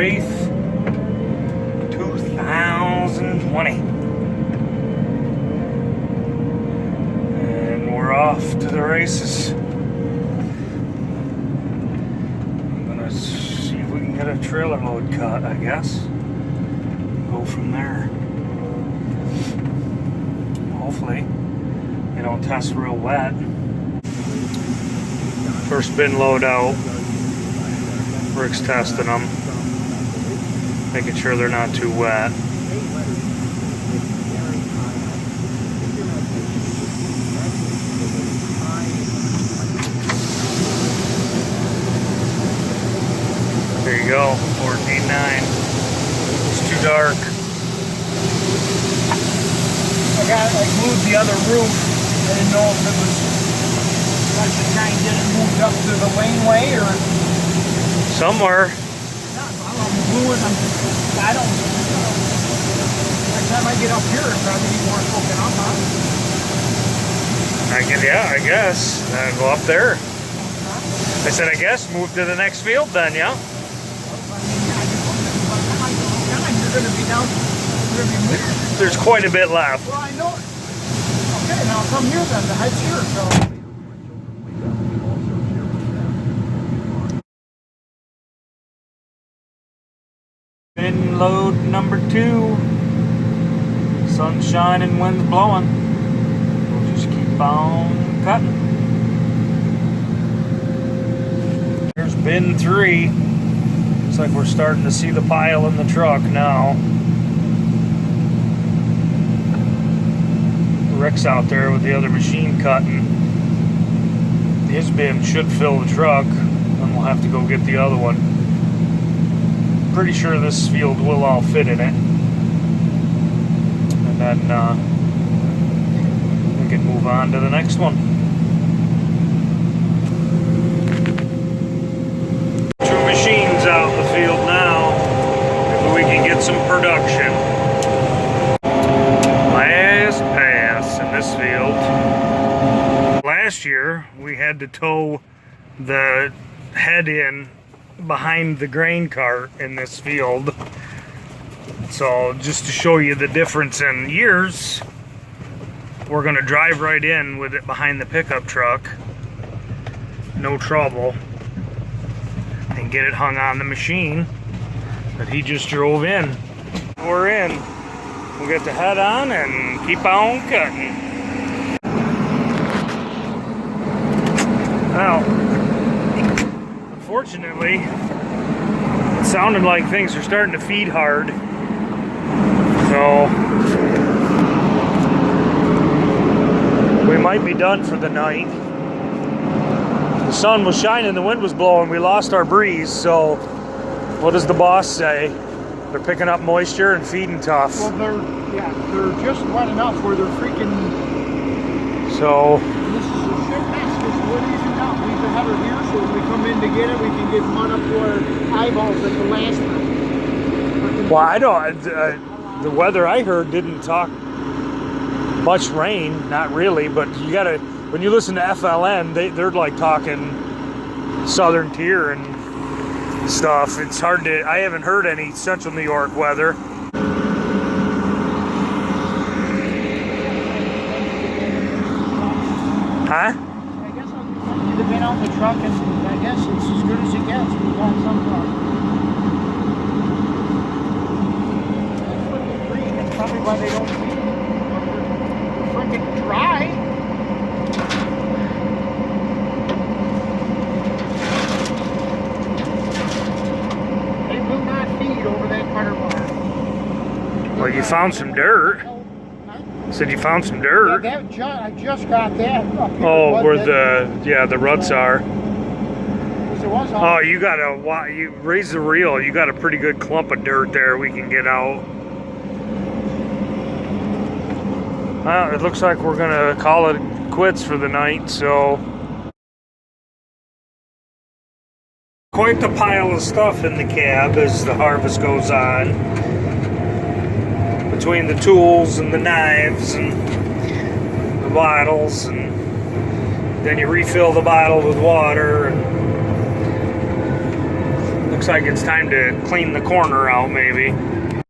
8th, 2020. And we're off to the races. I'm gonna see if we can get a trailer load cut, I guess. Go from there. Hopefully they don't test real wet. First bin load out. Rick's testing them, making sure they're not too wet. There you go, 14.9. It's too dark. I moved the other roof. I didn't know if it was like to try and get it moved up to the laneway or somewhere. I don't. By the time I get up here, it's probably more broken up, huh? I guess. Go up there. I said, I guess move to the next field then, yeah. You're going to be down. You're going to be moving. There's quite a bit left. Well, I know. Okay, now come here then. The head's here, so. Bin load number 2. Sun's shining, wind's blowing. We'll just keep on cutting. Here's bin 3. Looks like we're starting to see the pile in the truck now. Rick's out there with the other machine cutting. His bin should fill the truck, and we'll have to go get the other one. Pretty sure this field will all fit in it. And then we can move on to the next one. 2 machines out in the field now. Maybe we can get some production. Last pass in this field. Last year we had to tow the head in behind the grain cart in this field. So just to show you the difference in years, we're going to drive right in with it behind the pickup truck, no trouble, and get it hung on the machine that he just drove in. We're in. We'll get the head on and keep on cutting. Well, unfortunately, it sounded like things are starting to feed hard. So we might be done for the night. The sun was shining, the wind was blowing, we lost our breeze, so what does the boss say? They're picking up moisture and feeding tough. Well, they're just wet enough where they're freaking. So this is a shit mess because we're easing out. Leave the header here so when we come in to get it, we can get mud up to our eyeballs like the last time. well, I don't. The weather I heard didn't talk much rain, not really, but you gotta, when you listen to FLN, they're like talking southern tier and stuff. It's hard to, I haven't heard any central New York weather. Huh? I guess I'll get the bin out in the truck and I guess it's as good as it gets. We got some That's probably why they don't feed them. They're freaking dry. They will not feed over that cutter bar. Well, you found some dirt. Said you found some dirt. Yeah, I just got that up here. Oh, where the ruts are. It was Oh, you raise the reel. You got a pretty good clump of dirt there we can get out. Well, it looks like we're gonna call it quits for the night, so. Quite the pile of stuff in the cab as the harvest goes on. Between the tools and the knives and the bottles, and then you refill the bottle with water, and the looks like it's time to clean the corner out maybe.